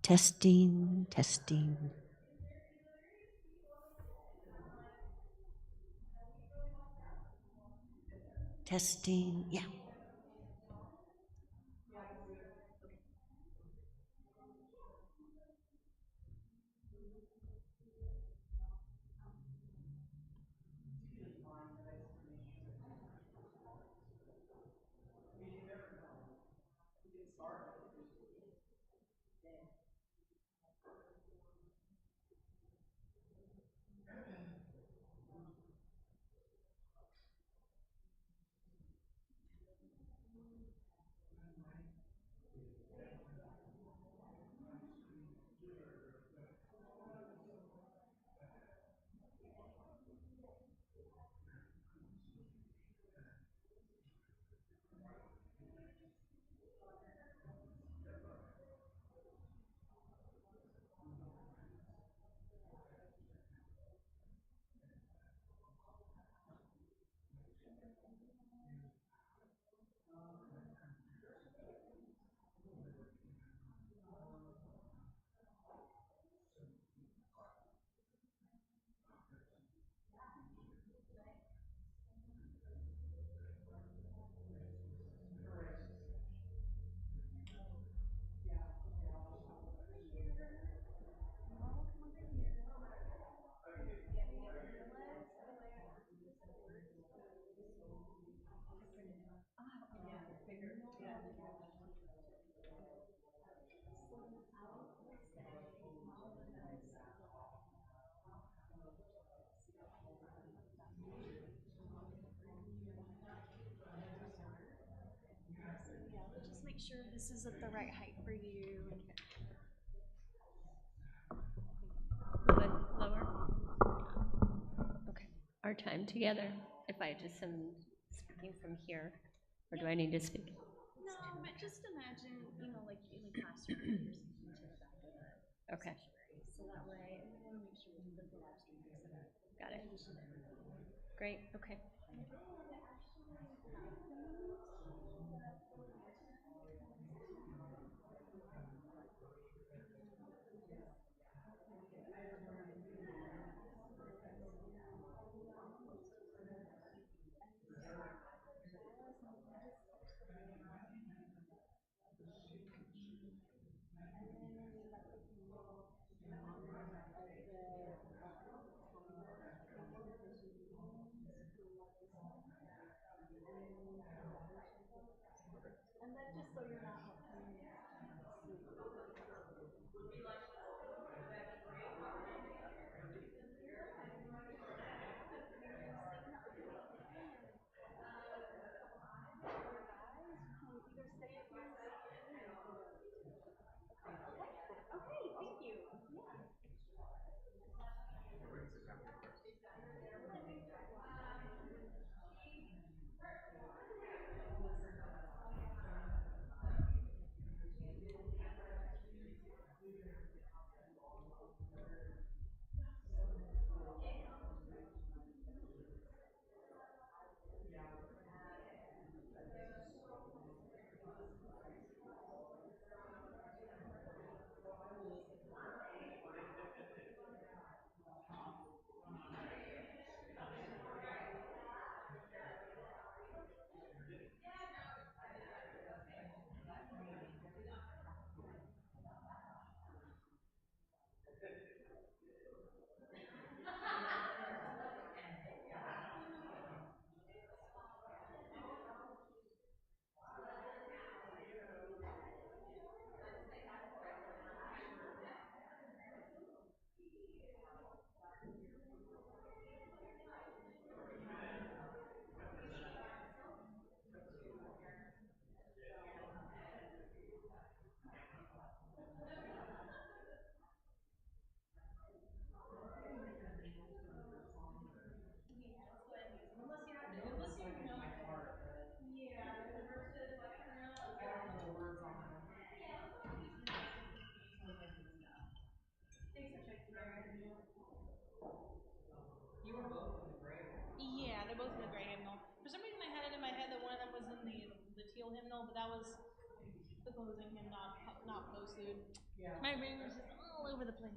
Testing, testing. Testing, yeah. Just make sure this is at the right height for you. A little bit lower. Okay. Our time together. If I just am speaking from here, or do I need to speak? No, but just imagine, like in a classroom, you're speaking to the back of the Okay. sanctuary. So that way, we want to make sure we put the live stream next to that. Got it. In addition to everything. Great. Okay. And then just so you're not like coming in sleep. Okay, thank you. Yeah. Yeah, they're both in the gray hymnal. For some reason, I had it in my head that one of them was in the teal hymnal, but that was the closing hymn, not postlude. My brain was just all over the place.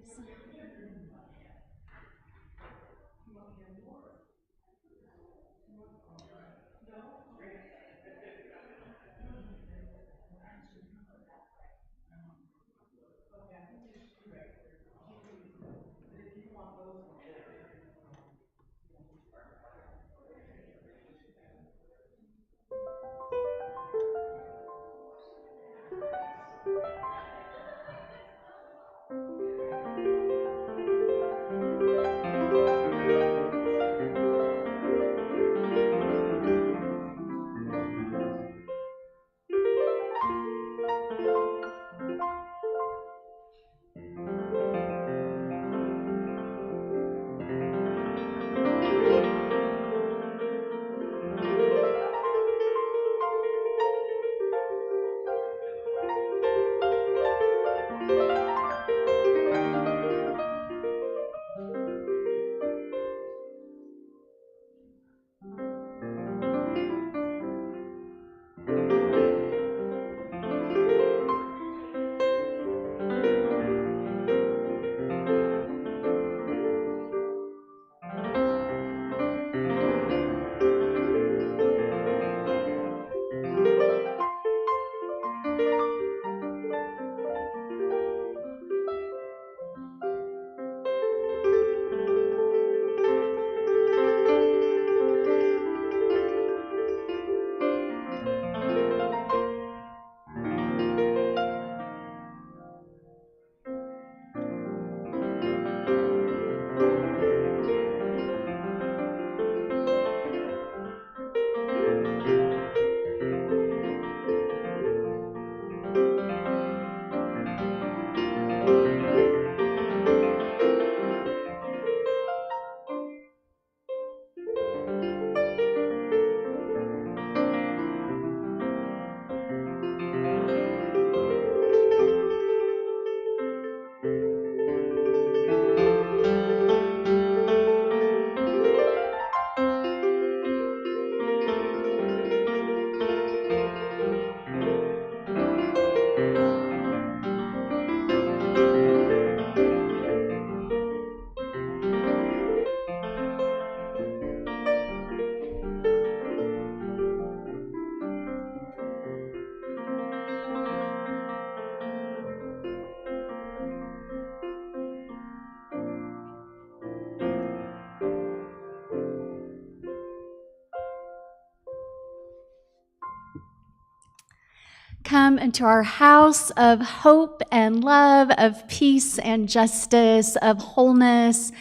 Come into our house of hope and love, of peace and justice, of wholeness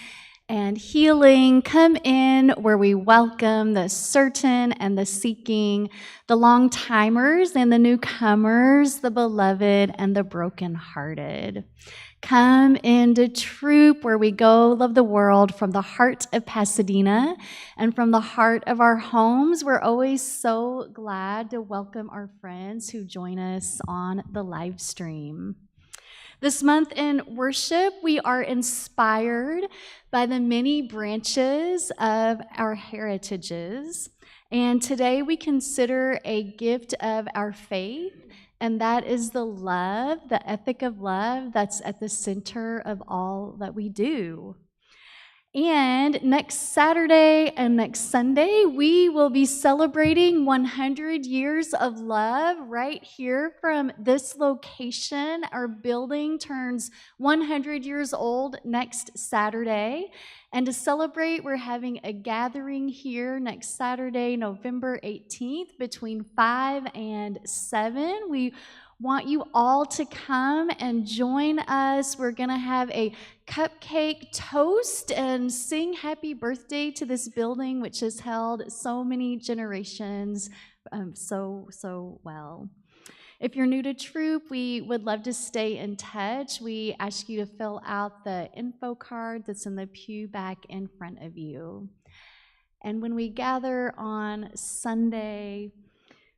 and healing. Come in where we welcome the certain and the seeking, the long timers and the newcomers, the beloved and the brokenhearted. Come into Throop, where we go love the world from the heart of Pasadena and from the heart of our homes. We're always so glad to welcome our friends who join us on the live stream. This month in worship, we are inspired by the many branches of our heritages. And today we consider a gift of our faith, and that is the love, the ethic of love that's at the center of all that we do. And next Saturday and next Sunday, we will be celebrating 100 years of love right here from this location. Our building turns 100 years old next Saturday. And to celebrate, we're having a gathering here next Saturday, November 18th, between 5 and 7. We want you all to come and join us. We're going to have a cupcake toast and sing happy birthday to this building, which has held so many generations so well. If you're new to Throop, we would love to stay in touch. We ask you to fill out the info card that's in the pew back in front of you. And when we gather on Sunday,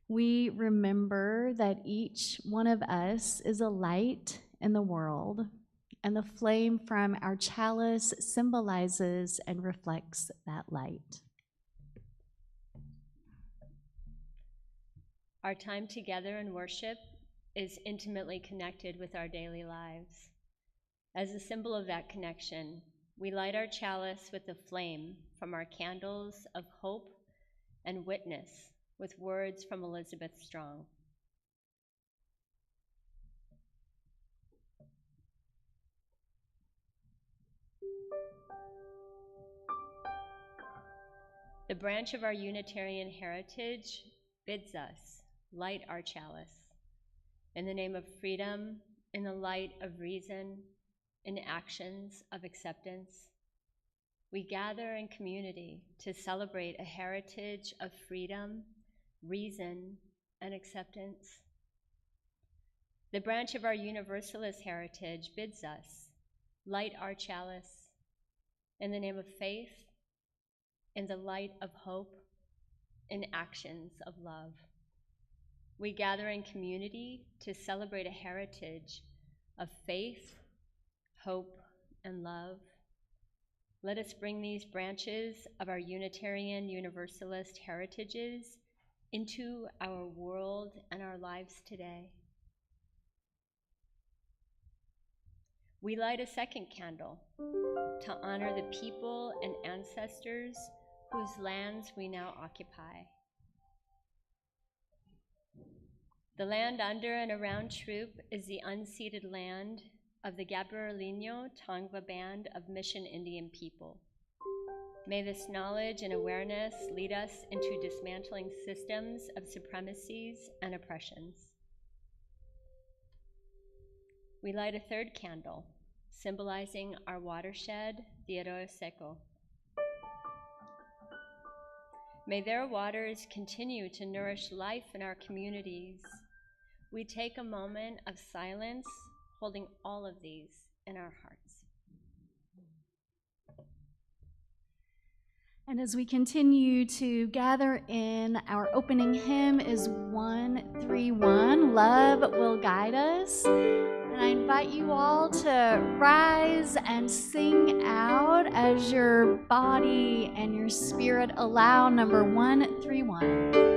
we remember that each one of us is a light in the world, and the flame from our chalice symbolizes and reflects that light. Our time together in worship is intimately connected with our daily lives. As a symbol of that connection, we light our chalice with the flame from our candles of hope and witness with words from Elizabeth Strong. The branch of our Unitarian heritage bids us light our chalice in the name of freedom, in the light of reason, in actions of acceptance. We gather in community to celebrate a heritage of freedom, reason, and acceptance. The branch of our Universalist heritage bids us light our chalice in the name of faith, in the light of hope, in actions of love. We gather in community to celebrate a heritage of faith, hope, and love. Let us bring these branches of our Unitarian Universalist heritages into our world and our lives today. We light a second candle to honor the people and ancestors whose lands we now occupy. The land under and around Throop is the unceded land of the Gabrielino Tongva Band of Mission Indian people. May this knowledge and awareness lead us into dismantling systems of supremacies and oppressions. We light a third candle, symbolizing our watershed, the Arroyo Seco. May their waters continue to nourish life in our communities. We take a moment of silence, holding all of these in our hearts. And as we continue to gather in, our opening hymn is 131, Love Will Guide Us. And I invite you all to rise and sing out as your body and your spirit allow number 131.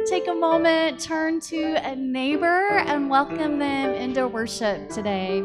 Take a moment, turn to a neighbor, and welcome them into worship today.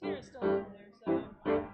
Tina's still over there, so I'm fine.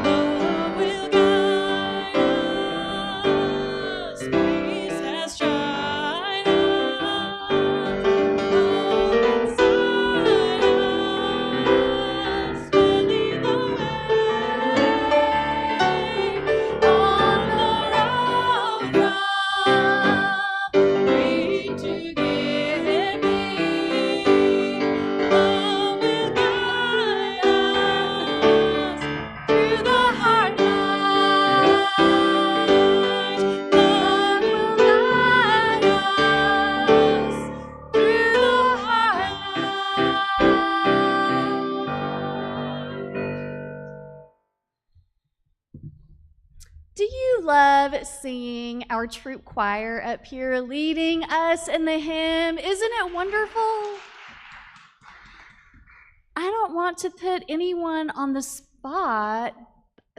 Love will guide us, peace has tried us, hope inside us will lead the way on the road from free to give me. Love will guide us through the hard night. Love will guide us through the hard night. Do you love seeing our troop choir up here leading us in the hymn? Isn't it wonderful? I don't want to put anyone on the spot,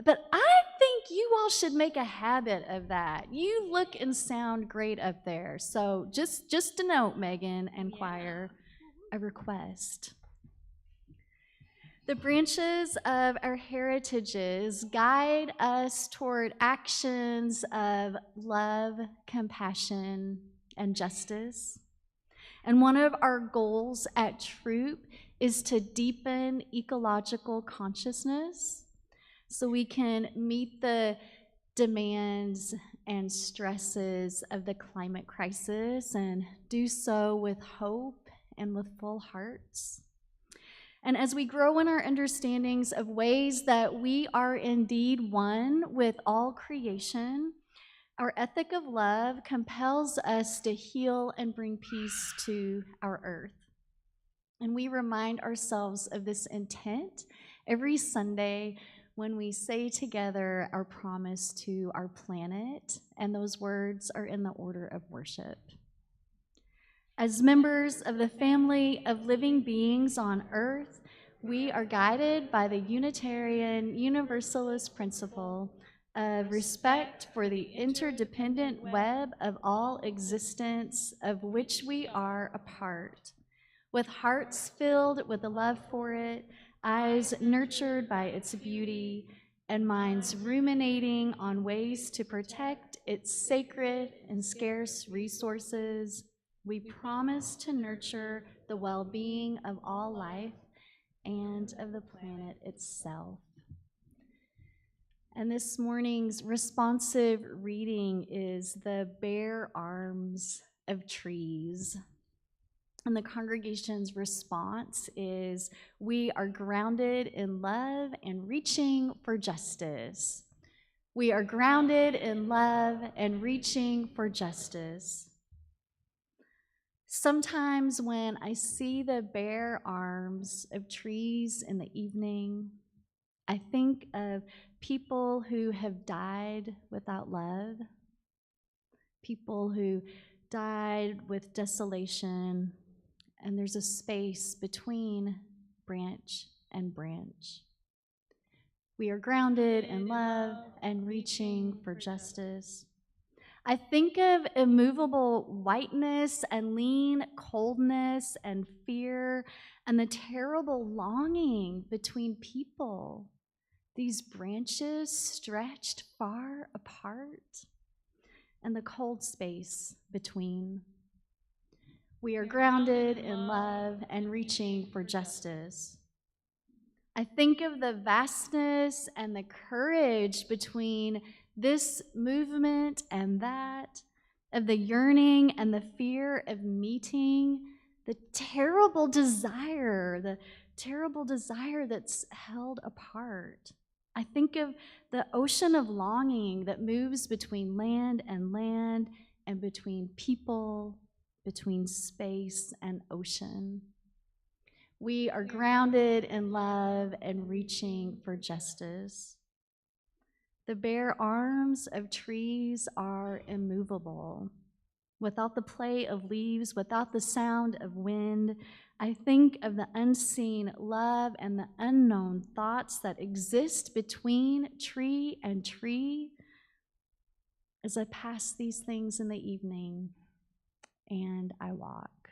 but I think you all should make a habit of that. You look and sound great up there. So just a note, Megan and choir, a request. The branches of our heritages guide us toward actions of love, compassion, and justice. And one of our goals at Throop is to deepen ecological consciousness so we can meet the demands and stresses of the climate crisis and do so with hope and with full hearts. And as we grow in our understandings of ways that we are indeed one with all creation, our ethic of love compels us to heal and bring peace to our earth. And we remind ourselves of this intent every Sunday when we say together our promise to our planet, and those words are in the order of worship. As members of the family of living beings on earth, We are guided by the Unitarian Universalist principle of respect for the interdependent web of all existence of which we are a part. With hearts filled with a love for it, eyes nurtured by its beauty, and minds ruminating on ways to protect its sacred and scarce resources, we promise to nurture the well-being of all life and of the planet itself. And this morning's responsive reading is the bare arms of trees. And the congregation's response is, we are grounded in love and reaching for justice. We are grounded in love and reaching for justice. Sometimes when I see the bare arms of trees in the evening, I think of people who have died without love, people who died with desolation, and there's a space between branch and branch. We are grounded in love and reaching for justice. I think of immovable whiteness and lean coldness and fear and the terrible longing between people, these branches stretched far apart, and the cold space between. We are grounded in love and reaching for justice. I think of the vastness and the courage between this movement and that, of the yearning and the fear of meeting, the terrible desire that's held apart. I think of the ocean of longing that moves between land, and between people, between space and ocean. We are grounded in love and reaching for justice. The bare arms of trees are immovable. Without the play of leaves, without the sound of wind, I think of the unseen love and the unknown thoughts that exist between tree and tree as I pass these things in the evening and I walk.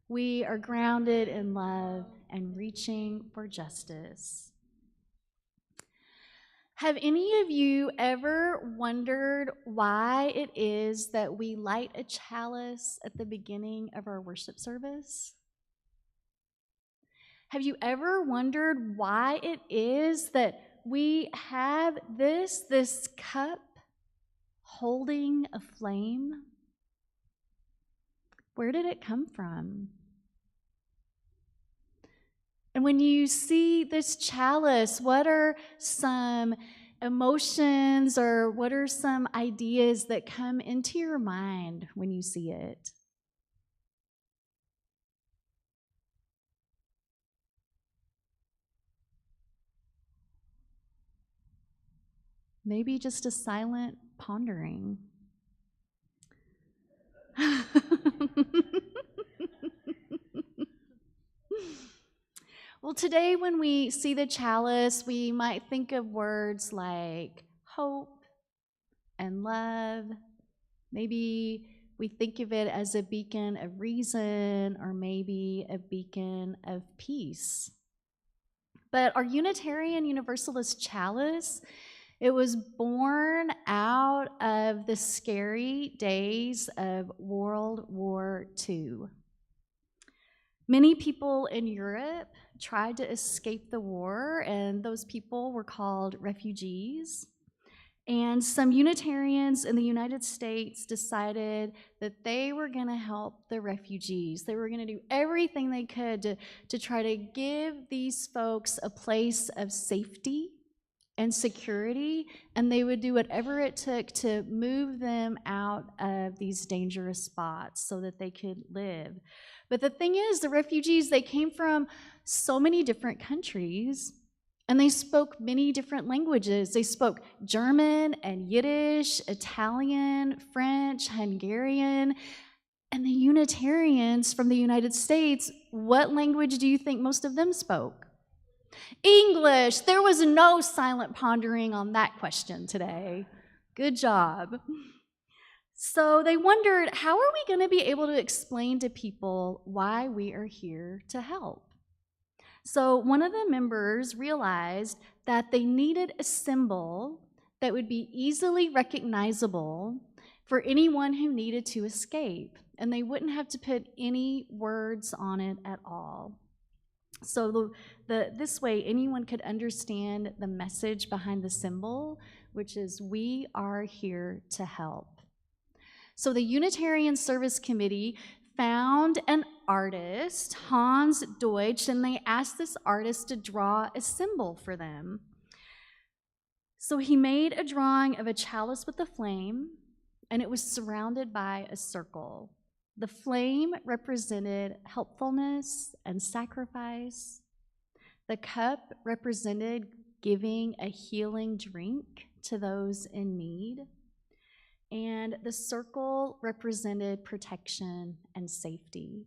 We are grounded in love and reaching for justice. Have any of you ever wondered why it is that we light a chalice at the beginning of our worship service? Have you ever wondered why it is that we have this cup holding a flame? Where did it come from? And when you see this chalice, what are some emotions or what are some ideas that come into your mind when you see it? Maybe just a silent pondering. Well, today when we see the chalice, we might think of words like hope and love. Maybe we think of it as a beacon of reason or maybe a beacon of peace. But our Unitarian Universalist chalice, it was born out of the scary days of World War II. Many people in Europe tried to escape the war, and those people were called refugees. And some Unitarians in the United States decided that they were going to help the refugees. They were going to do everything they could to try to give these folks a place of safety and security, and they would do whatever it took to move them out of these dangerous spots so that they could live. But the thing is, the refugees, they came from so many different countries, and they spoke many different languages. They spoke German and Yiddish, Italian, French, Hungarian, And the Unitarians from the United States, what language do you think most of them spoke? English. There was no silent pondering on that question today. Good job. So they wondered, how are we going to be able to explain to people why we are here to help? So one of the members realized that they needed a symbol that would be easily recognizable for anyone who needed to escape, and they wouldn't have to put any words on it at all. So this way, anyone could understand the message behind the symbol, which is, we are here to help. So the Unitarian Service Committee found an artist, Hans Deutsch, and they asked this artist to draw a symbol for them. So he made a drawing of a chalice with a flame, and it was surrounded by a circle. The flame represented helpfulness and sacrifice. The cup represented giving a healing drink to those in need. And the circle represented protection and safety.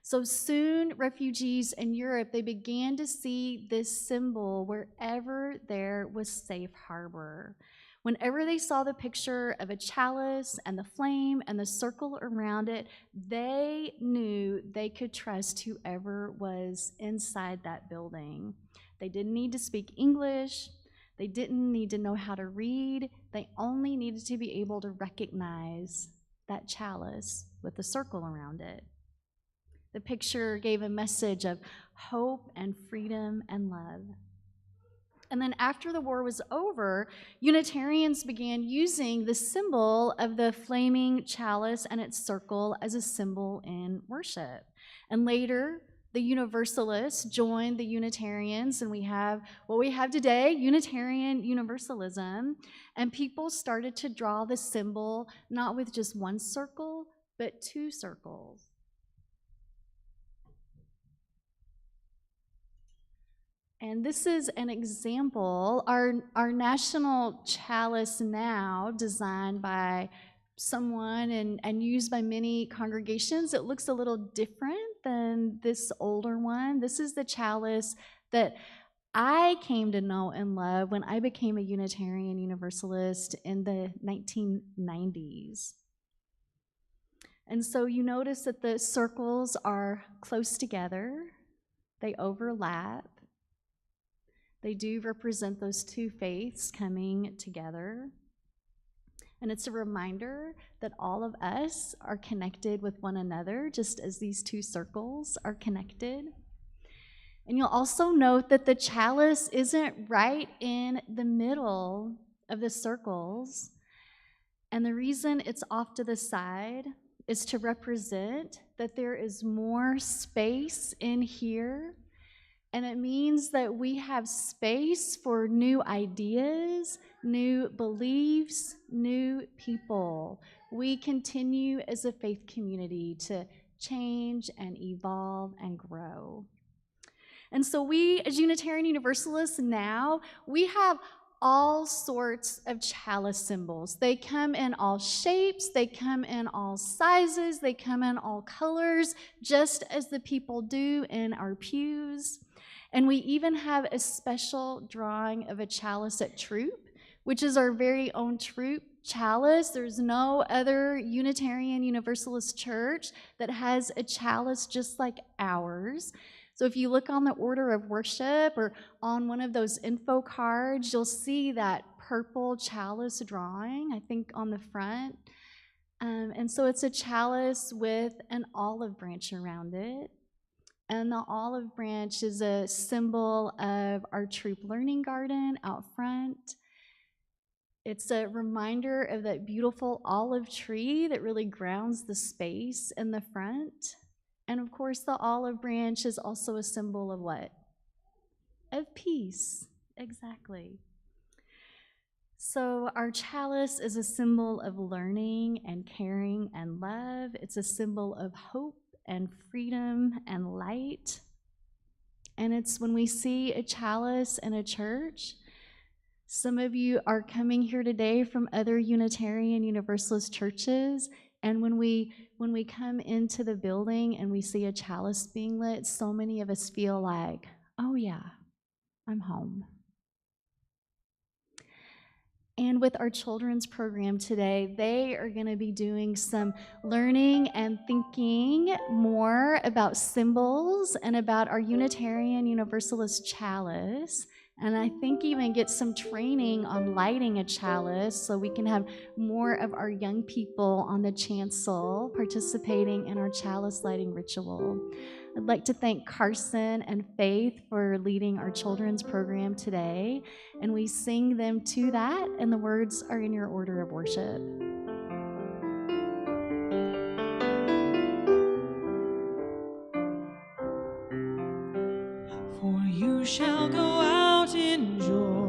So soon, refugees in Europe, they began to see this symbol wherever there was safe harbor. Whenever they saw the picture of a chalice and the flame and the circle around it, they knew they could trust whoever was inside that building. They didn't need to speak English. They didn't need to know how to read. They only needed to be able to recognize that chalice with the circle around it. The picture gave a message of hope and freedom and love. And then after the war was over, Unitarians began using the symbol of the flaming chalice and its circle as a symbol in worship. And later, the Universalists joined the Unitarians, and we have what we have today, Unitarian Universalism. And people started to draw the symbol not with just one circle, but two circles. And this is an example, our national chalice now, designed by someone and used by many congregations. It looks a little different than this older one. This is the chalice that I came to know and love when I became a Unitarian Universalist in the 1990s. And so you notice that the circles are close together. They overlap. They do represent those two faiths coming together. And it's a reminder that all of us are connected with one another, just as these two circles are connected. And you'll also note that the chalice isn't right in the middle of the circles. And the reason it's off to the side is to represent that there is more space in here. And it means that we have space for new ideas, new beliefs, new people. We continue as a faith community to change and evolve and grow. And so we, as Unitarian Universalists now, we have all sorts of chalice symbols. They come in all shapes, they come in all sizes, they come in all colors, just as the people do in our pews. And we even have a special drawing of a chalice at Throop, which is our very own Throop chalice. There's no other Unitarian Universalist church that has a chalice just like ours. So if you look on the order of worship or on one of those info cards, you'll see that purple chalice drawing, I think on the front. And so it's a chalice with an olive branch around it. And the olive branch is a symbol of our Throop Learning Garden out front. It's a reminder of that beautiful olive tree that really grounds the space in the front. And of course, the olive branch is also a symbol of what? Of peace, exactly. So our chalice is a symbol of learning and caring and love. It's a symbol of hope and freedom and light. And it's when we see a chalice in a church, some of you are coming here today from other Unitarian Universalist churches. And when we come into the building and we see a chalice being lit, so many of us feel like, oh yeah, I'm home. And with our children's program today, they are going to be doing some learning and thinking more about symbols and about our Unitarian Universalist chalice. And I think even get some training on lighting a chalice so we can have more of our young people on the chancel participating in our chalice lighting ritual. I'd like to thank Carson and Faith for leading our children's program today. And we sing them to that, and the words are in your order of worship. For you shall go out in joy,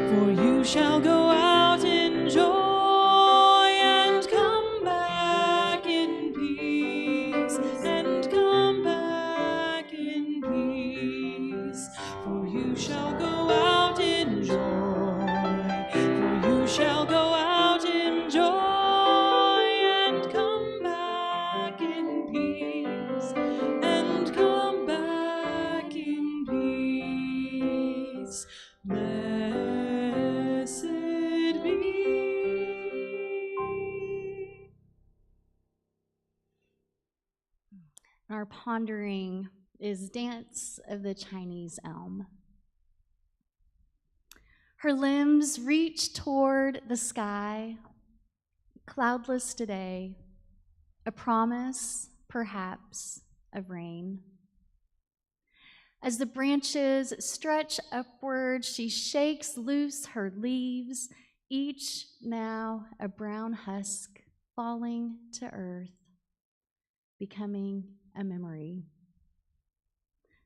for you shall go out in joy, and come back in peace, and come back in peace. For you shall go out in joy, for you shall go out in joy, and come back in peace, and come back in peace. Blessed be. Our pondering is Dance of the Chinese Elm. Her limbs reach toward the sky, cloudless today, a promise, perhaps, of rain. As the branches stretch upward, she shakes loose her leaves, each now a brown husk falling to earth, becoming a memory.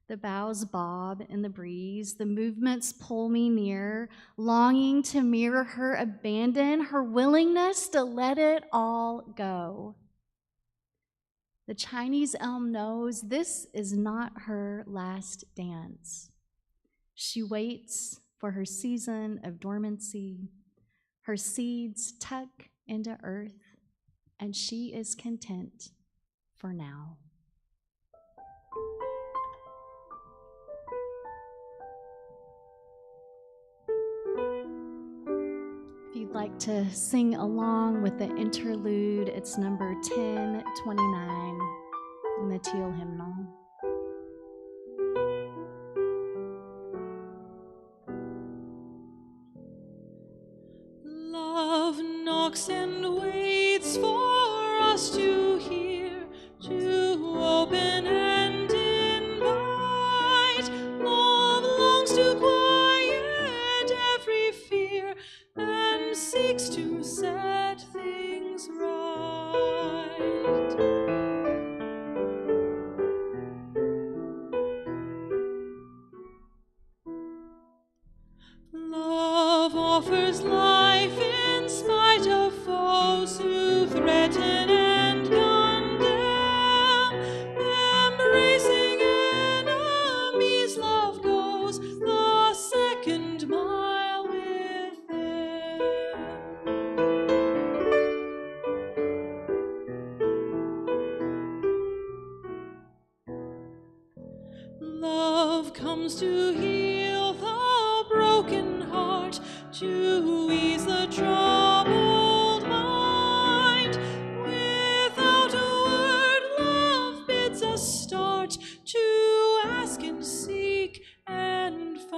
The boughs bob in the breeze, the movements pull me near, longing to mirror her abandon, her willingness to let it all go. The Chinese elm knows this is not her last dance. She waits for her season of dormancy. Her seeds tuck into earth, and she is content for now. If you'd like to sing along with the interlude, it's number 1029 in the teal hymnal. Love knocks and waits for us to hear, to open and invite. Love longs to quiet every fear and seeks to set things right. Love offers life in spite of foes who threaten and condemn. Embracing enemies, love goes the second mile with them. Love comes to heal the broken heart, to ease the troubled mind. Without a word, love bids us start to ask and seek and find.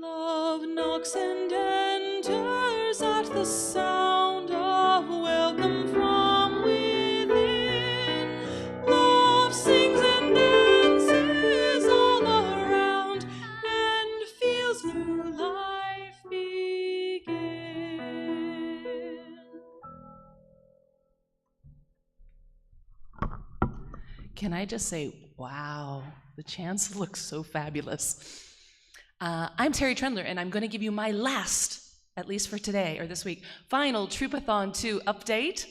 Love knocks and enters at the sound of welcome from within. Love sings and dances all around and feels new life begin. Can I just say, wow, the chancel looks so fabulous. I'm Terry Trendler, and I'm going to give you my last, at least for today or this week, final Troopathon 2 update.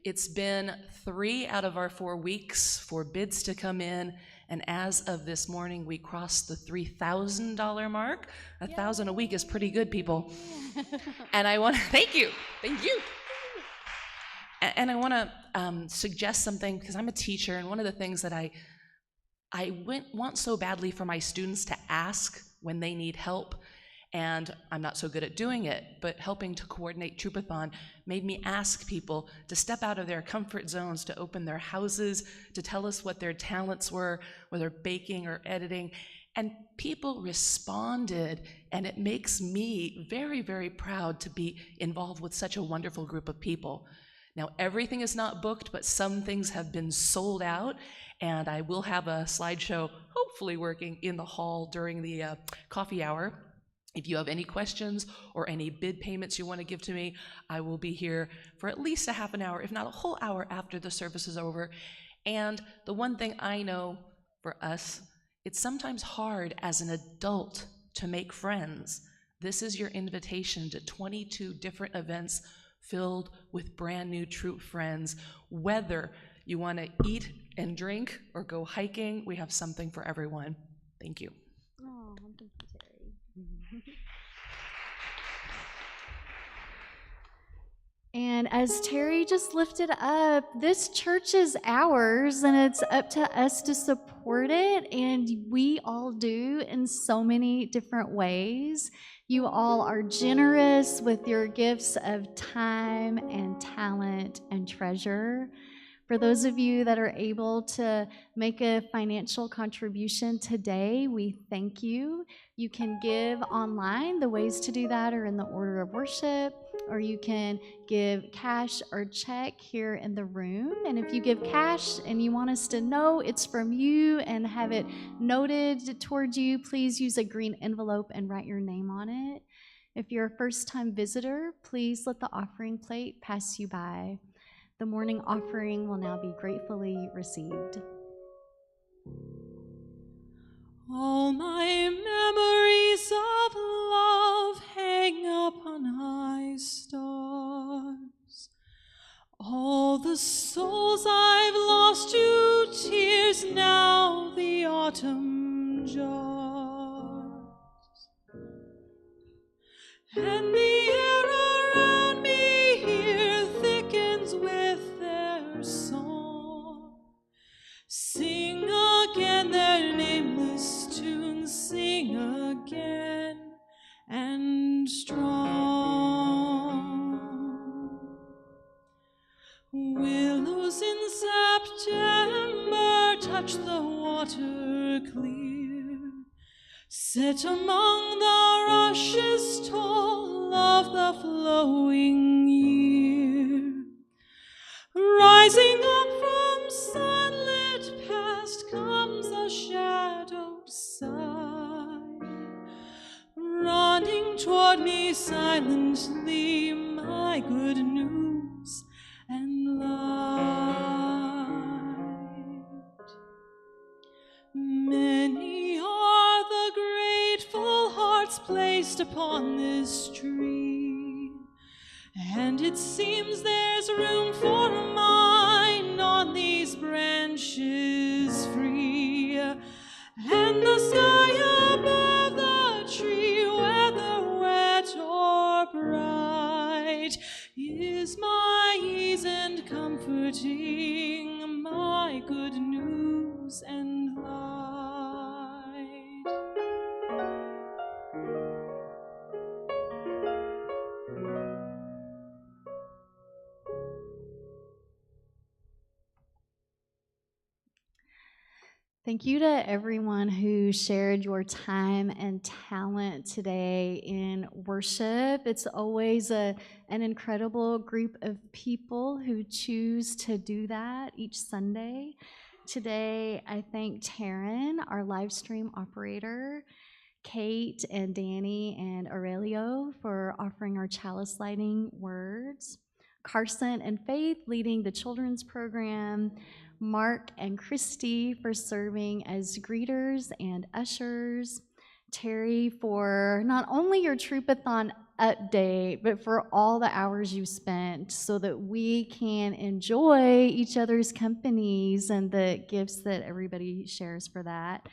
It's been 3 out of our 4 weeks for bids to come in, And as of this morning, we crossed the $3,000 mark. $1,000 a week is pretty good, people. And I want to thank you. And I want to suggest something, because I'm a teacher, and one of the things that I want so badly for my students to ask when they need help, and I'm not so good at doing it, but helping to coordinate Troupathon made me ask people to step out of their comfort zones, to open their houses, to tell us what their talents were, whether baking or editing. And people responded, and it makes me very, very proud to be involved with such a wonderful group of people. Now, everything is not booked, but some things have been sold out, and I will have a slideshow hopefully working in the hall during the coffee hour. If you have any questions or any bid payments you want to give to me, I will be here for at least a half an hour, if not a whole hour after the service is over. And the one thing I know for us, it's sometimes hard as an adult to make friends. This is your invitation to 22 different events filled with brand new Throop friends. Whether you want to eat and drink or go hiking, we have something for everyone. Thank you. Oh, thank you, Terry. And as Terry just lifted up, this church is ours, and it's up to us to support it, and we all do in so many different ways. You all are generous with your gifts of time and talent and treasure. For those of you that are able to make a financial contribution today, we thank you. You can give online. The ways to do that are in the order of worship, or you can give cash or check here in the room. And if you give cash and you want us to know it's from you and have it noted towards you, please use a green envelope and write your name on it. If you're a first-time visitor, please let the offering plate pass you by. The morning offering will now be gratefully received. All my memories of love hang upon high stars. All the souls I've lost to tears now the autumn jars. And the air around me here thickens with their song. Sing again their nameless tunes, sing again and strong. Willows in September touch the water clear, set among the rushes tall of the flowing year. Rising up from sunlit past comes a shadowed side, running toward me silently, my good news and light. Many are the grateful hearts placed upon this tree, and it seems there's room for mine on these branches free. And the sky above the tree, whether wet or bright, is my ease and comforting, my good news and light. Thank you to everyone who shared your time and talent today in worship. It's always an incredible group of people who choose to do that each Sunday. Today, I thank Taryn, our live stream operator, Kate and Danny and Aurelio for offering our chalice lighting words, Carson and Faith leading the children's program, Mark and Christy for serving as greeters and ushers, Terry for not only your Troupathon update, but for all the hours you spent so that we can enjoy each other's companies and the gifts that everybody shares for that.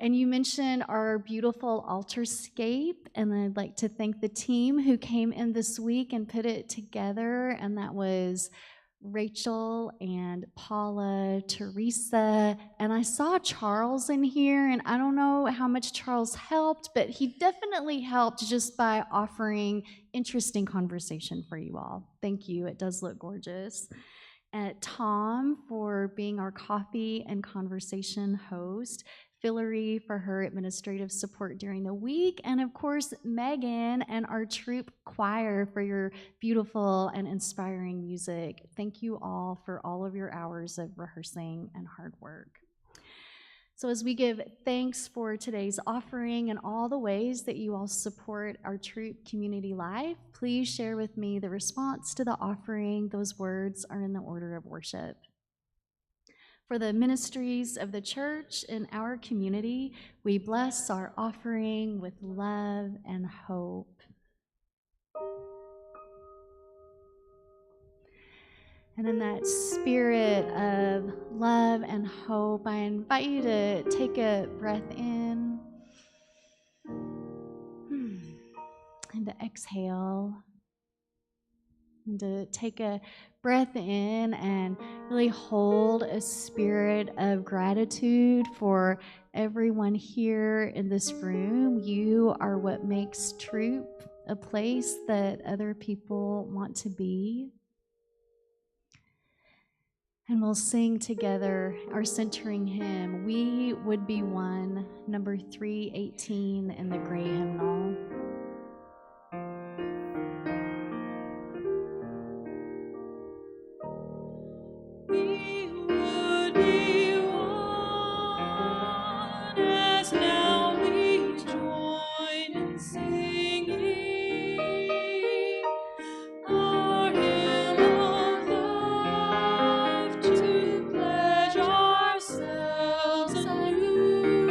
And you mentioned our beautiful altarscape, and I'd like to thank the team who came in this week and put it together, and that was Rachel and Paula, Teresa, and I saw Charles in here, and I don't know how much Charles helped, but he definitely helped just by offering interesting conversation for you all. Thank you. It does look gorgeous. Tom for being our coffee and conversation host, Hillary for her administrative support during the week, and of course, Megan and our Throop choir for your beautiful and inspiring music. Thank you all for all of your hours of rehearsing and hard work. So as we give thanks for today's offering and all the ways that you all support our Throop community life, please share with me the response to the offering. Those words are in the order of worship. For the ministries of the church in our community, we bless our offering with love and hope. And in that spirit of love and hope, I invite you to take a breath in and to exhale. And to take a breath in and really hold a spirit of gratitude for everyone here in this room. You are what makes Throop a place that other people want to be. And we'll sing together our centering hymn, We Would Be One, number 318 in the gray hymnal. We would be one as now we join in singing our hymn of love to pledge ourselves anew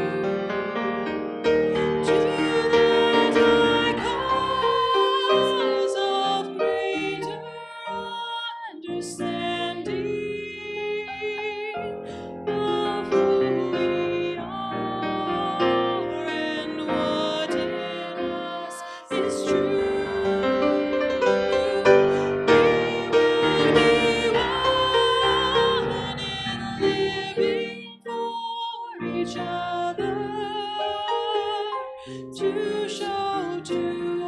to that high cause of greater understanding of who we are and what in us is true. We would be one in living for each other to show to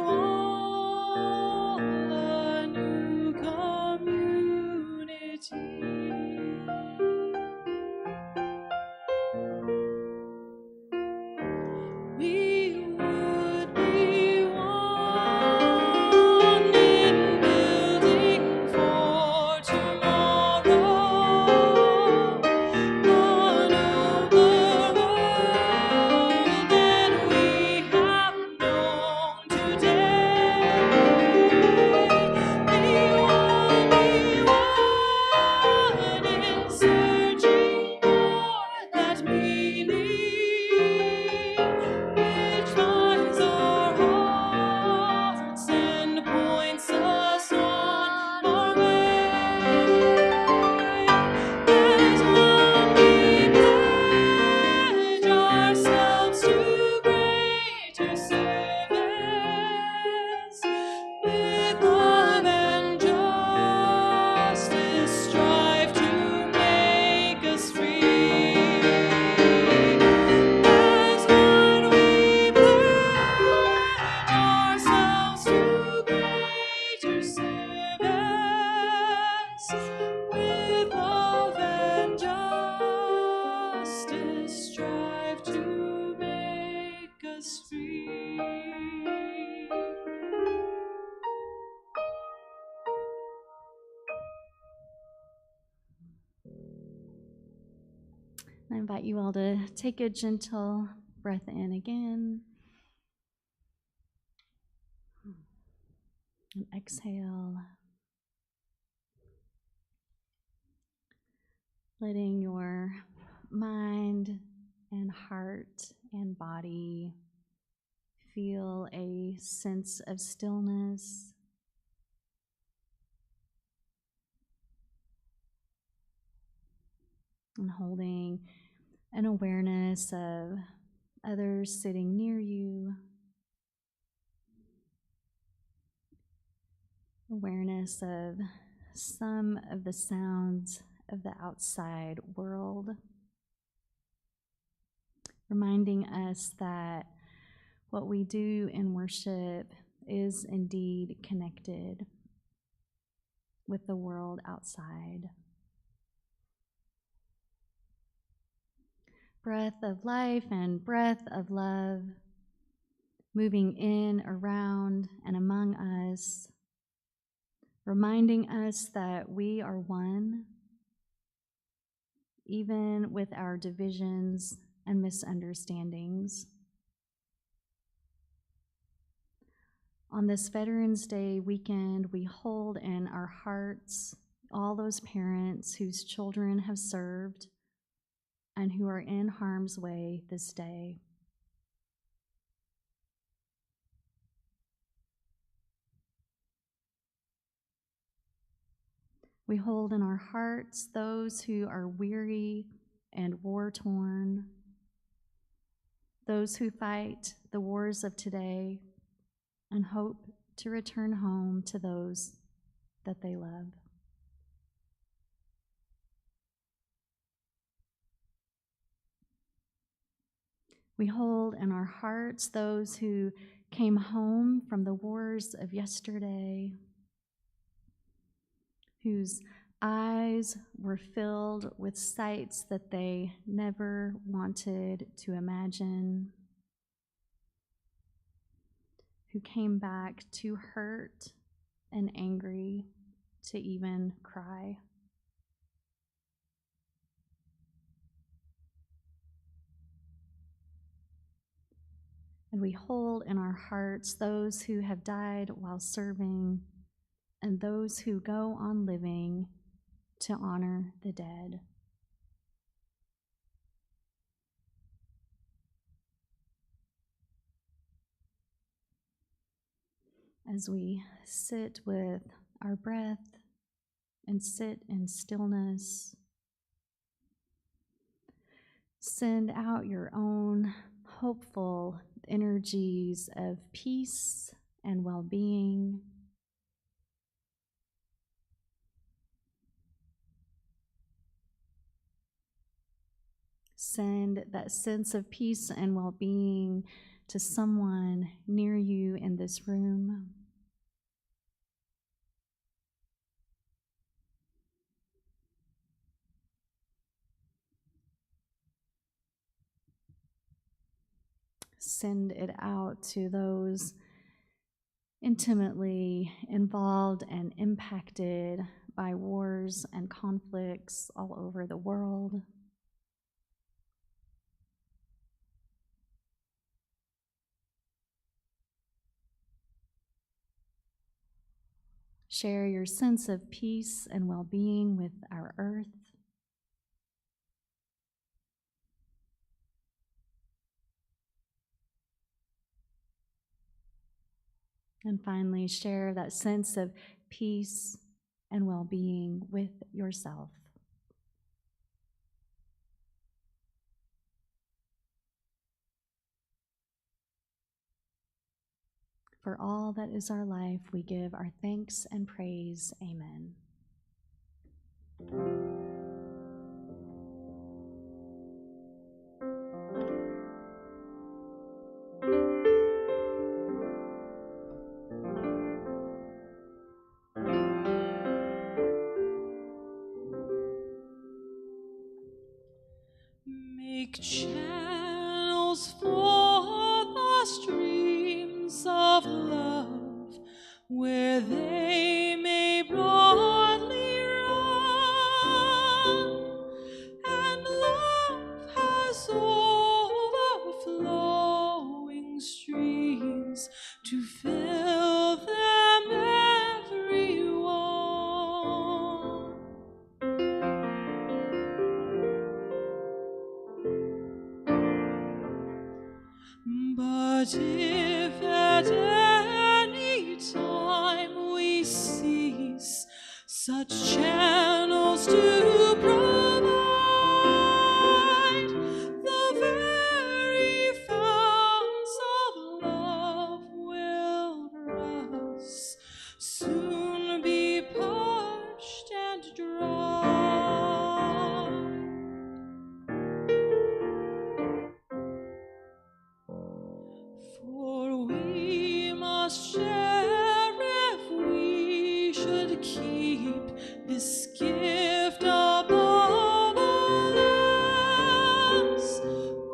all a new community. We would be one in building for tomorrow, a nobler world than we have known today. We would be one in searching for that meaning which finds our hearts and points us on our way. As one we pledge ourselves to greater service, with love and justice strive to make us free. As one we pledge ourselves to greater service, with love and justice strive to make us free. I invite you all to take a gentle breath in again. And exhale. Letting your mind and heart and body feel a sense of stillness. And holding an awareness of others sitting near you. Awareness of some of the sounds of the outside world. Reminding us that what we do in worship is indeed connected with the world outside. Breath of life and breath of love, moving in, around, and among us, reminding us that we are one, even with our divisions and misunderstandings. On this Veterans Day weekend, we hold in our hearts all those parents whose children have served and who are in harm's way this day. We hold in our hearts those who are weary and war-torn, those who fight the wars of today and hope to return home to those that they love. We hold in our hearts those who came home from the wars of yesterday, whose eyes were filled with sights that they never wanted to imagine, who came back too hurt and angry to even cry. And we hold in our hearts those who have died while serving and those who go on living to honor the dead. As we sit with our breath and sit in stillness, send out your own hopeful energies of peace and well-being. Send that sense of peace and well-being to someone near you in this room. Send it out to those intimately involved and impacted by wars and conflicts all over the world. Share your sense of peace and well-being with our earth. And finally, share that sense of peace and well-being with yourself. For all that is our life, we give our thanks and praise. Amen. Make channels for the streams of love, where they may broadly run, and love has overflowing streams to fill them everyone. But if such channels to provide. The very fountains of love will rust, soon be parched and dry. For we must share if we should keep this gift above all else.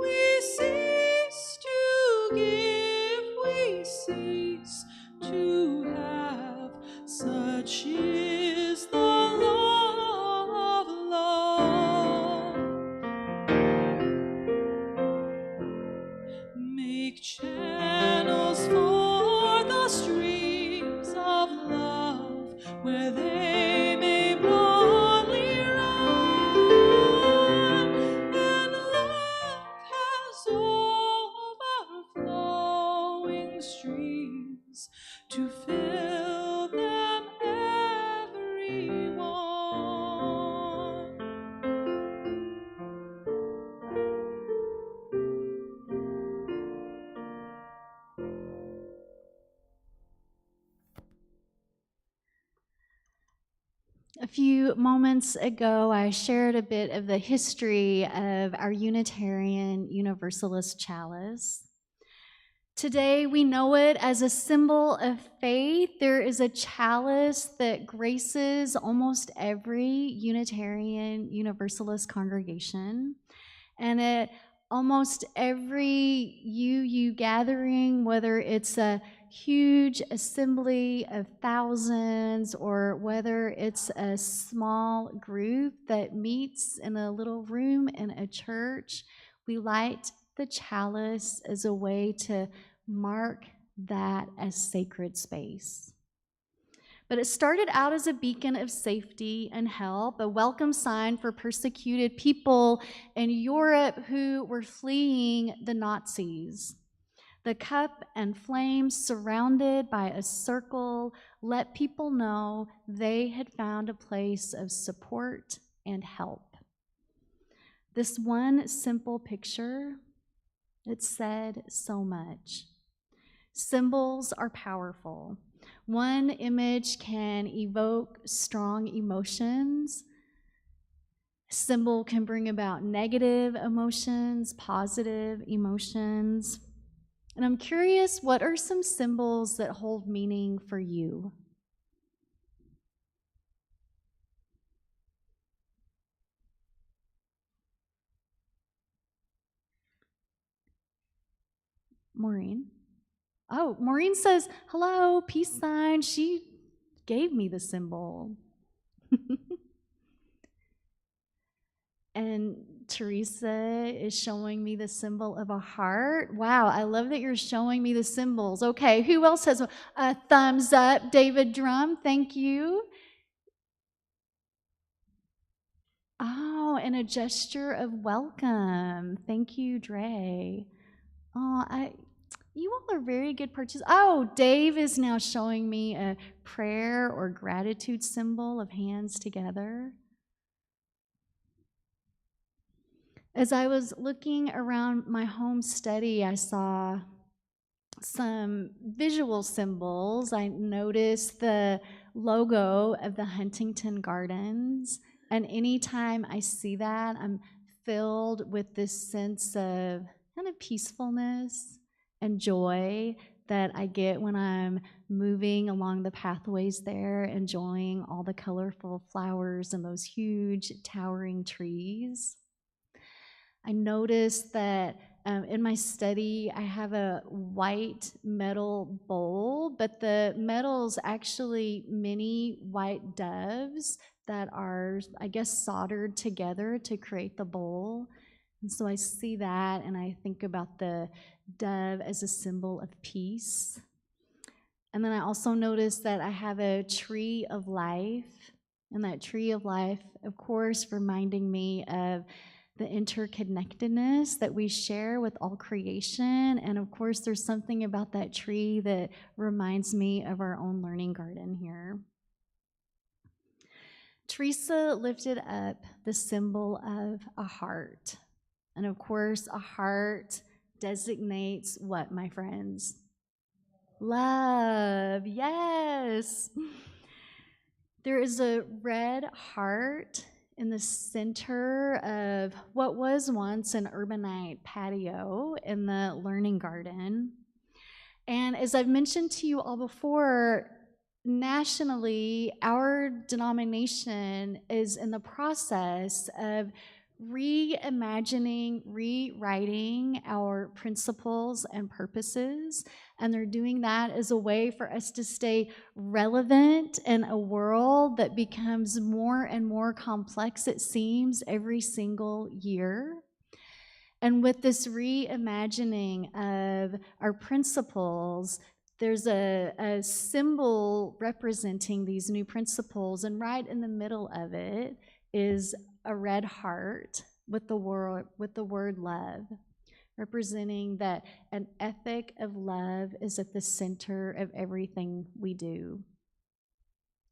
We cease to give, we cease to have. Such is the law of love. Make channels for the streams of love where they may broadly run, and love has overflowing streams to fill them everyone. A few moments ago, I shared a bit of the history of our Unitarian Universalist chalice. Today, we know it as a symbol of faith. There is a chalice that graces almost every Unitarian Universalist congregation. And at almost every UU gathering, whether it's a huge assembly of thousands or whether it's a small group that meets in a little room in a church, we light the chalice as a way to mark that as sacred space. But it started out as a beacon of safety and help, a welcome sign for persecuted people in Europe who were fleeing the Nazis. The cup and flames surrounded by a circle let people know they had found a place of support and help. This one simple picture, it said so much. Symbols are powerful. One image can evoke strong emotions. A symbol can bring about negative emotions, positive emotions. And I'm curious, what are some symbols that hold meaning for you? Maureen? Oh, Maureen says, hello, peace sign. She gave me the symbol. And Teresa is showing me the symbol of a heart. Wow, I love that you're showing me the symbols. Okay, who else has a thumbs up? David Drum, thank you. Oh, and a gesture of welcome. Thank you, Dre. Oh, you all are very good participants. Oh, Dave is now showing me a prayer or gratitude symbol of hands together. As I was looking around my home study, I saw some visual symbols. I noticed the logo of the Huntington Gardens, and anytime I see that, I'm filled with this sense of kind of peacefulness and joy that I get when I'm moving along the pathways there, enjoying all the colorful flowers and those huge towering trees. I noticed that in my study, I have a white metal bowl, but the metal's actually many white doves that are, I guess, soldered together to create the bowl. And so I see that and I think about the dove as a symbol of peace. And then I also noticed that I have a tree of life, and that tree of life, of course, reminding me of the interconnectedness that we share with all creation. And of course, there's something about that tree that reminds me of our own learning garden here. Teresa lifted up the symbol of a heart. And of course, a heart designates what, my friends? Love, yes. There is a red heart in the center of what was once an urbanite patio in the learning garden. And as I've mentioned to you all before, nationally, our denomination is in the process of reimagining, rewriting our principles and purposes. And they're doing that as a way for us to stay relevant in a world that becomes more and more complex, it seems, every single year. And with this reimagining of our principles, there's a symbol representing these new principles, and right in the middle of it is a red heart with the word love, representing that an ethic of love is at the center of everything we do.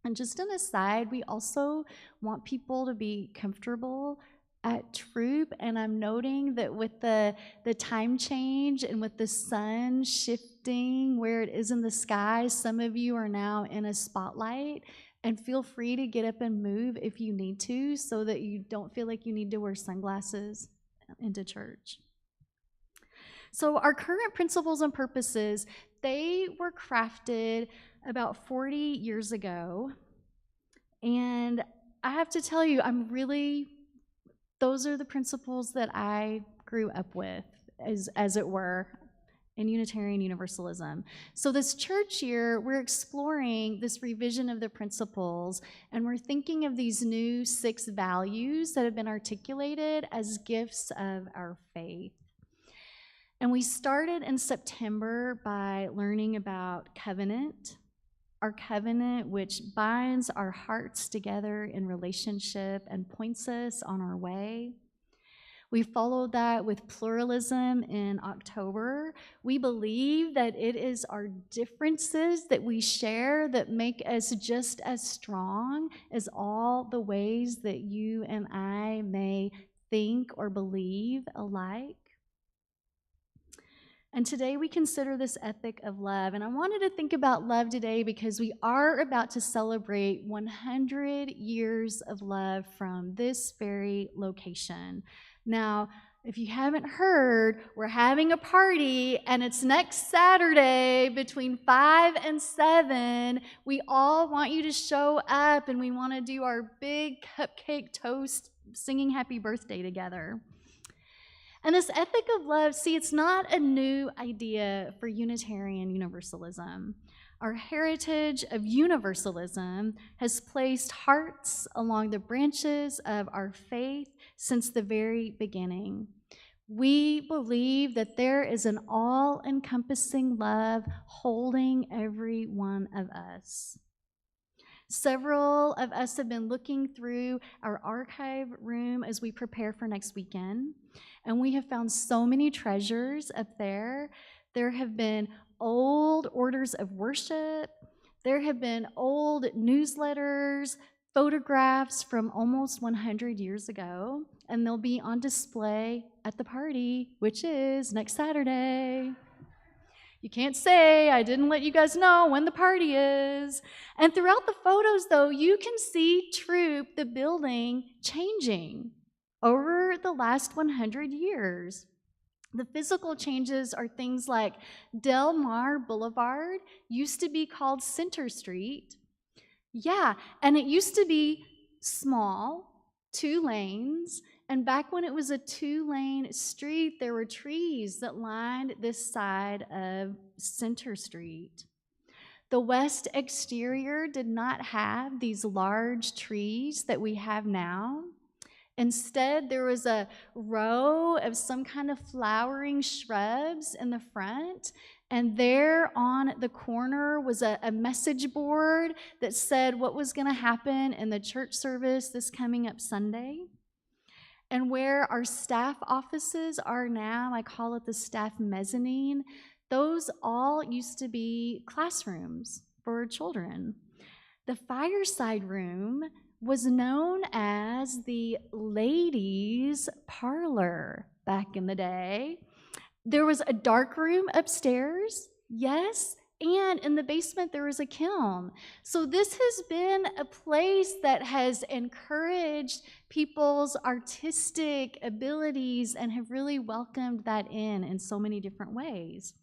And just an aside, we also want people to be comfortable at Throop, and I'm noting that with the time change and with the sun shifting where it is in the sky, some of you are now in a spotlight, and feel free to get up and move if you need to so that you don't feel like you need to wear sunglasses into church. So our current principles and purposes, they were crafted about 40 years ago, and I have to tell you, those are the principles that I grew up with, as it were, in Unitarian Universalism. So this church year, we're exploring this revision of the principles, and we're thinking of these new 6 values that have been articulated as gifts of our faith. And we started in September by learning about covenant, our covenant which binds our hearts together in relationship and points us on our way. We followed that with pluralism in October. We believe that it is our differences that we share that make us just as strong as all the ways that you and I may think or believe alike. And today we consider this ethic of love. And I wanted to think about love today because we are about to celebrate 100 years of love from this very location. Now, if you haven't heard, we're having a party, and it's next Saturday between 5 and 7. We all want you to show up, and we want to do our big cupcake toast singing happy birthday together. And this ethic of love, see, it's not a new idea for Unitarian Universalism. Our heritage of universalism has placed hearts along the branches of our faith since the very beginning. We believe that there is an all-encompassing love holding every one of us. Several of us have been looking through our archive room as we prepare for next weekend, and we have found so many treasures up there. There have been old orders of worship. There have been old newsletters, photographs from almost 100 years ago, and they'll be on display at the party, which is next Saturday. You can't say I didn't let you guys know when the party is. And throughout the photos, though, you can see Throop, the building, changing over the last 100 years. The physical changes are things like Del Mar Boulevard used to be called Center Street. Yeah, and it used to be small, 2 lanes, and back when it was a 2-lane street, there were trees that lined this side of Center Street. The west exterior did not have these large trees that we have now. Instead, there was a row of some kind of flowering shrubs in the front, and there on the corner was a message board that said what was going to happen in the church service this coming up Sunday. And where our staff offices are now, I call it the staff mezzanine, those all used to be classrooms for children. The fireside room was known as the ladies' parlor back in the day. There was a dark room upstairs, yes, and in the basement there was a kiln. So this has been a place that has encouraged people's artistic abilities and have really welcomed that in so many different ways.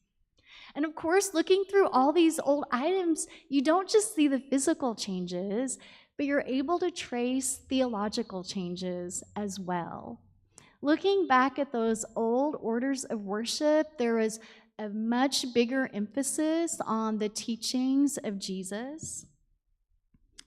And of course, looking through all these old items, you don't just see the physical changes, but you're able to trace theological changes as well. Looking back at those old orders of worship, there was a much bigger emphasis on the teachings of Jesus.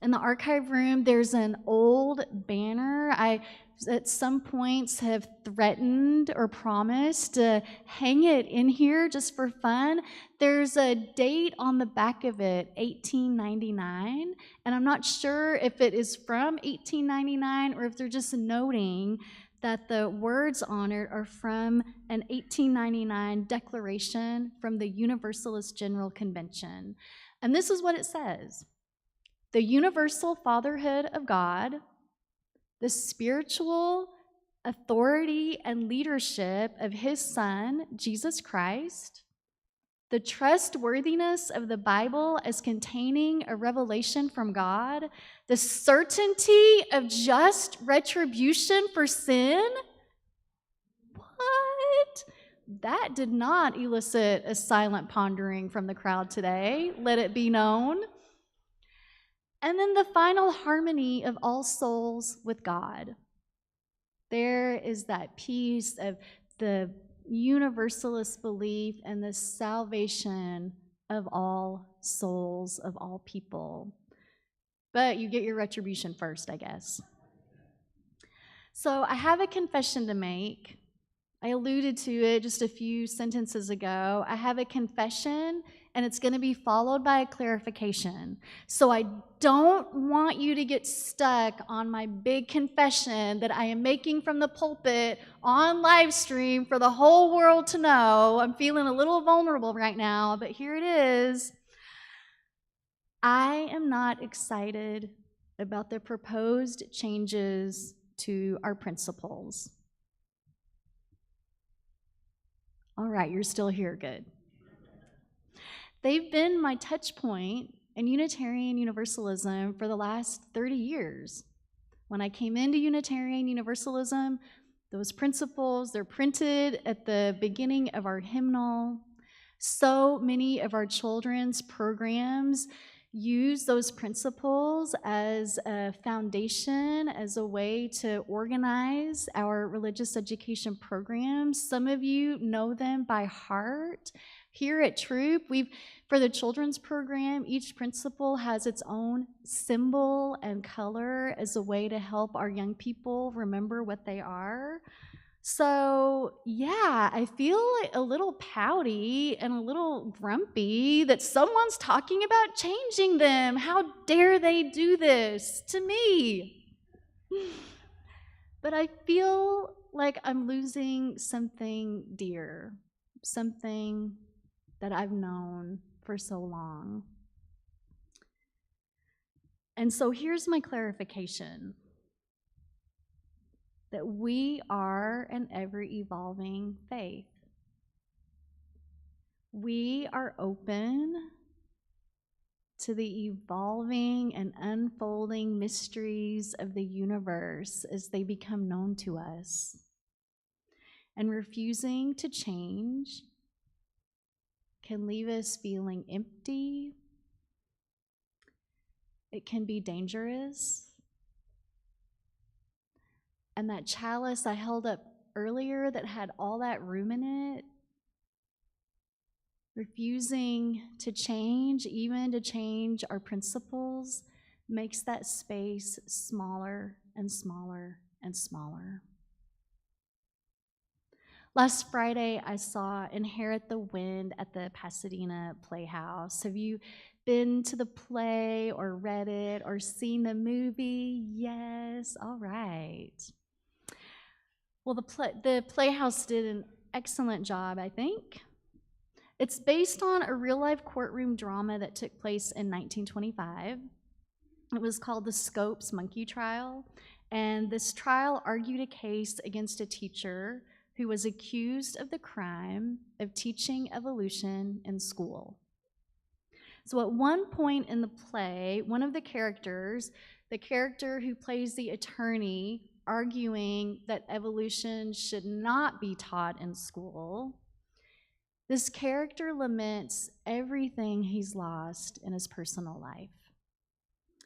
In the archive room, there's an old banner. I, at some points, have threatened or promised to hang it in here just for fun. There's a date on the back of it, 1899, and I'm not sure if it is from 1899 or if they're just noting that the words on it are from an 1899 declaration from the Universalist General Convention. And this is what it says: the universal fatherhood of God, the spiritual authority and leadership of his Son, Jesus Christ, the trustworthiness of the Bible as containing a revelation from God, the certainty of just retribution for sin. What? That did not elicit a silent pondering from the crowd today, let it be known. And then the final harmony of all souls with God. There is that piece of the universalist belief and the salvation of all souls, of all people. But you get your retribution first, I guess. So I have a confession to make. I alluded to it just a few sentences ago. I have a confession, and it's going to be followed by a clarification. So I don't want you to get stuck on my big confession that I am making from the pulpit on live stream for the whole world to know. I'm feeling a little vulnerable right now, but here it is. I am not excited about the proposed changes to our principles. All right, you're still here, good. They've been my touch point in Unitarian Universalism for the last 30 years. When I came into Unitarian Universalism, those principles, they're printed at the beginning of our hymnal. So many of our children's programs use those principles as a foundation, as a way to organize our religious education programs. Some of you know them by heart. Here at Throop, for the children's program, each principle has its own symbol and color as a way to help our young people remember what they are. So, yeah, I feel a little pouty and a little grumpy that someone's talking about changing them. How dare they do this to me? But I feel like I'm losing something dear, something that I've known for so long. And so here's my clarification: that we are an ever-evolving faith. We are open to the evolving and unfolding mysteries of the universe as they become known to us. And refusing to change can leave us feeling empty. It can be dangerous. And that chalice I held up earlier that had all that room in it, refusing to change, even to change our principles, makes that space smaller and smaller and smaller. Last Friday, I saw Inherit the Wind at the Pasadena Playhouse. Have you been to the play or read it or seen the movie? Yes, all right. Well, the Playhouse did an excellent job, I think. It's based on a real-life courtroom drama that took place in 1925. It was called the Scopes Monkey Trial, and this trial argued a case against a teacher who was accused of the crime of teaching evolution in school. So at one point in the play, one of the characters, the character who plays the attorney arguing that evolution should not be taught in school, this character laments everything he's lost in his personal life.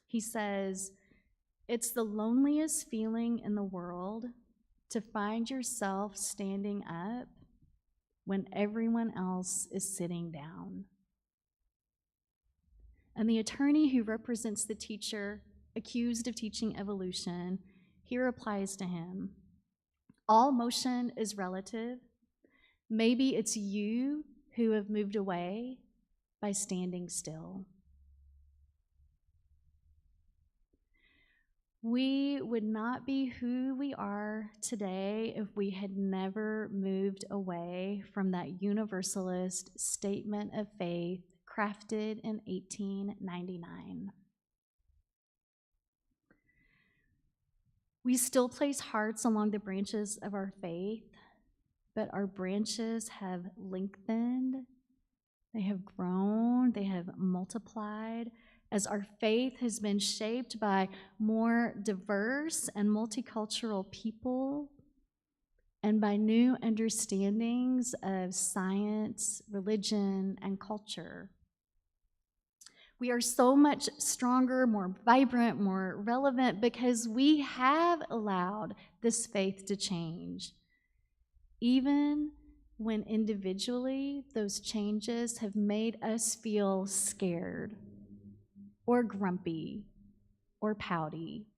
He says, "It's the loneliest feeling in the world to find yourself standing up when everyone else is sitting down." And the attorney who represents the teacher accused of teaching evolution, he replies to him, "All motion is relative. Maybe it's you who have moved away by standing still." We would not be who we are today if we had never moved away from that universalist statement of faith crafted in 1899. We still place hearts along the branches of our faith, but our branches have lengthened, they have grown, they have multiplied, as our faith has been shaped by more diverse and multicultural people and by new understandings of science, religion, and culture. We are so much stronger, more vibrant, more relevant because we have allowed this faith to change, even when individually those changes have made us feel scared or grumpy or pouty.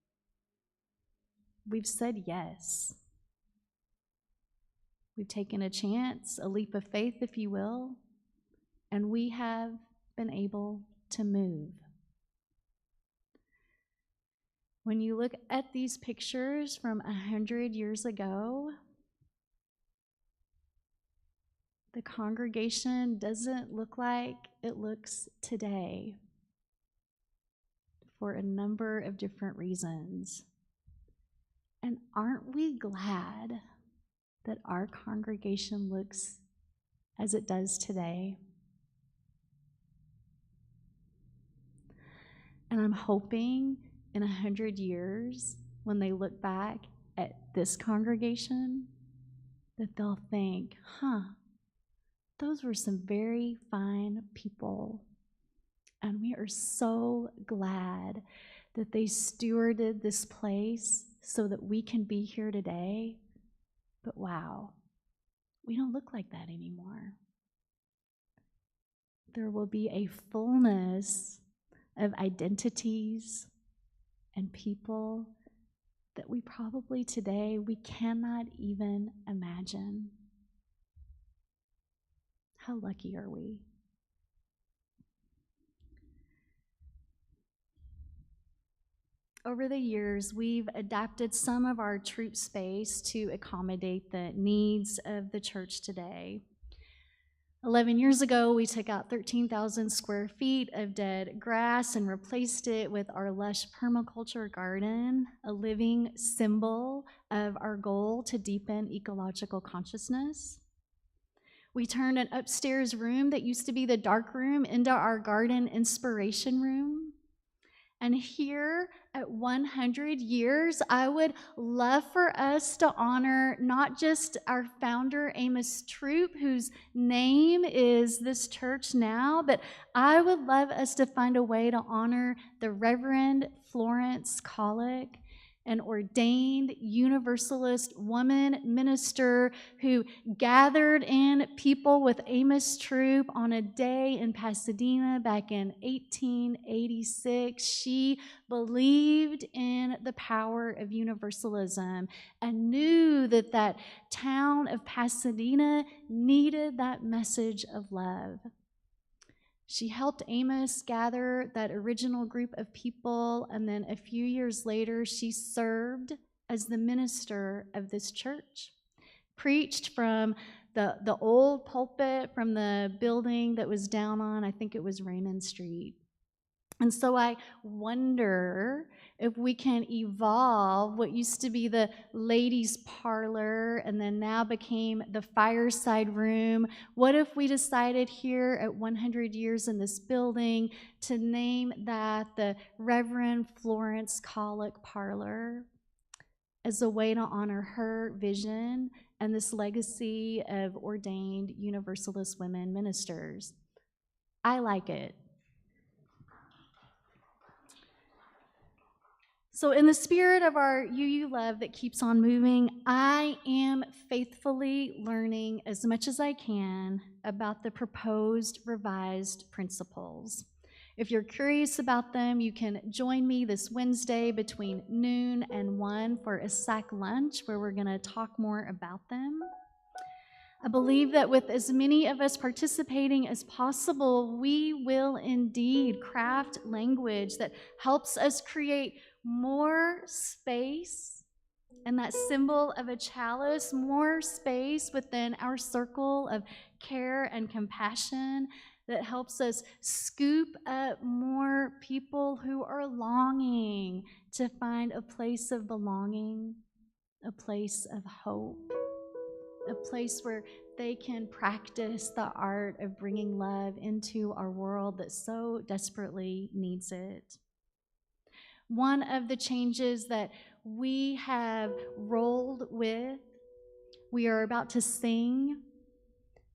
We've said yes. We've taken a chance, a leap of faith, if you will, and we have been able to move. When you look at these pictures from 100 years ago, the congregation doesn't look like it looks today for a number of different reasons. And aren't we glad that our congregation looks as it does today? And I'm hoping in 100 years, when they look back at this congregation, that they'll think, those were some very fine people. And we are so glad that they stewarded this place so that we can be here today. But wow, we don't look like that anymore. There will be a fullness of identities and people that we probably today we cannot even imagine. How lucky are we? Over the years, we've adapted some of our Throop space to accommodate the needs of the church today. 11 years ago, we took out 13,000 square feet of dead grass and replaced it with our lush permaculture garden, a living symbol of our goal to deepen ecological consciousness. We turned an upstairs room that used to be the dark room into our garden inspiration room. And here at 100 years, I would love for us to honor not just our founder, Amos Throop, whose name is this church now, but I would love us to find a way to honor the Reverend Florence Collick, an ordained Universalist woman minister who gathered in people with Amos Throop on a day in Pasadena back in 1886. She believed in the power of universalism and knew that that town of Pasadena needed that message of love. She helped Amos gather that original group of people, and then a few years later, she served as the minister of this church, preached from the old pulpit from the building that was down on, I think it was Raymond Street. And so I wonder if we can evolve what used to be the ladies' parlor and then now became the fireside room. What if we decided here at 100 Years in this building to name that the Reverend Florence Collick Parlor as a way to honor her vision and this legacy of ordained Universalist women ministers? I like it. So in the spirit of our UU love that keeps on moving, I am faithfully learning as much as I can about the proposed revised principles. If you're curious about them, you can join me this Wednesday between noon and 1 for a sack lunch where we're going to talk more about them. I believe that with as many of us participating as possible, we will indeed craft language that helps us create more space, and that symbol of a chalice, more space within our circle of care and compassion that helps us scoop up more people who are longing to find a place of belonging, a place of hope, a place where they can practice the art of bringing love into our world that so desperately needs it. One of the changes that we have rolled with, we are about to sing.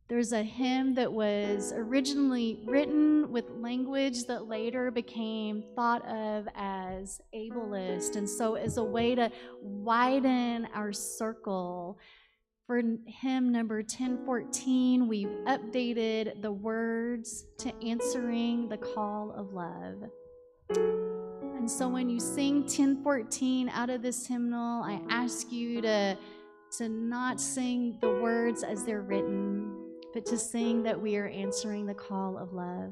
There's a hymn that was originally written with language that later became thought of as ableist. And so as a way to widen our circle, for hymn number 1014, we've updated the words to Answering the Call of Love. And so when you sing 1014 out of this hymnal, I ask you to not sing the words as they're written, but to sing that we are answering the call of love.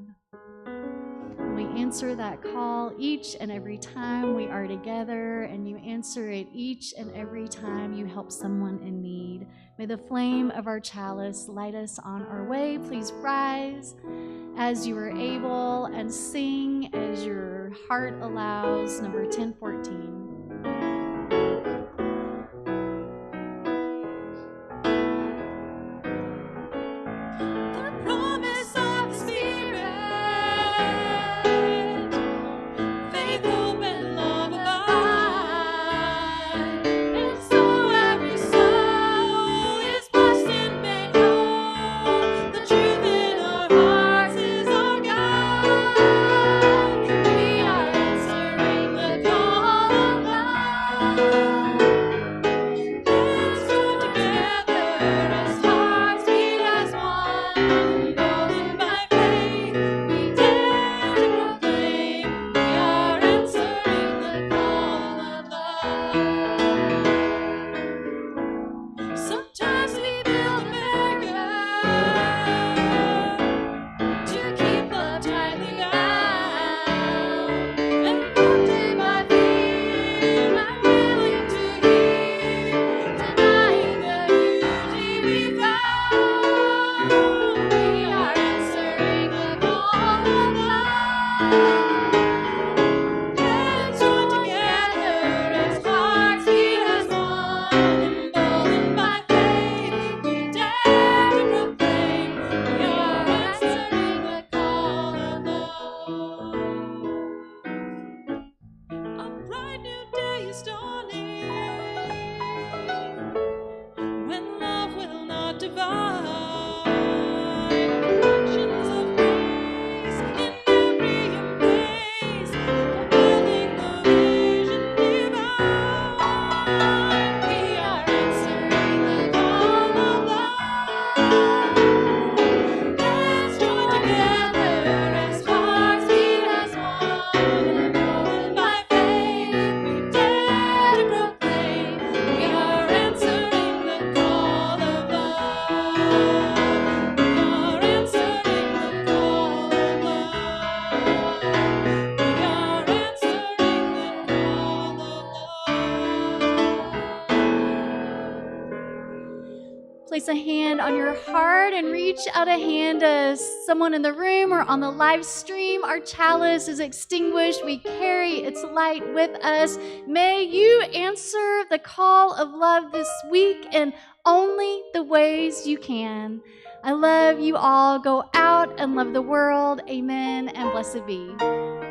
And we answer that call each and every time we are together, and you answer it each and every time you help someone in need. May the flame of our chalice light us on our way. Please rise as you are able and sing as your heart allows, number 1014. place a hand on your heart and reach out a hand to someone in the room or on the live stream. Our chalice is extinguished. We carry its light with us. May you answer the call of love this week in only the ways you can. I love you all. Go out and love the world. Amen and blessed be.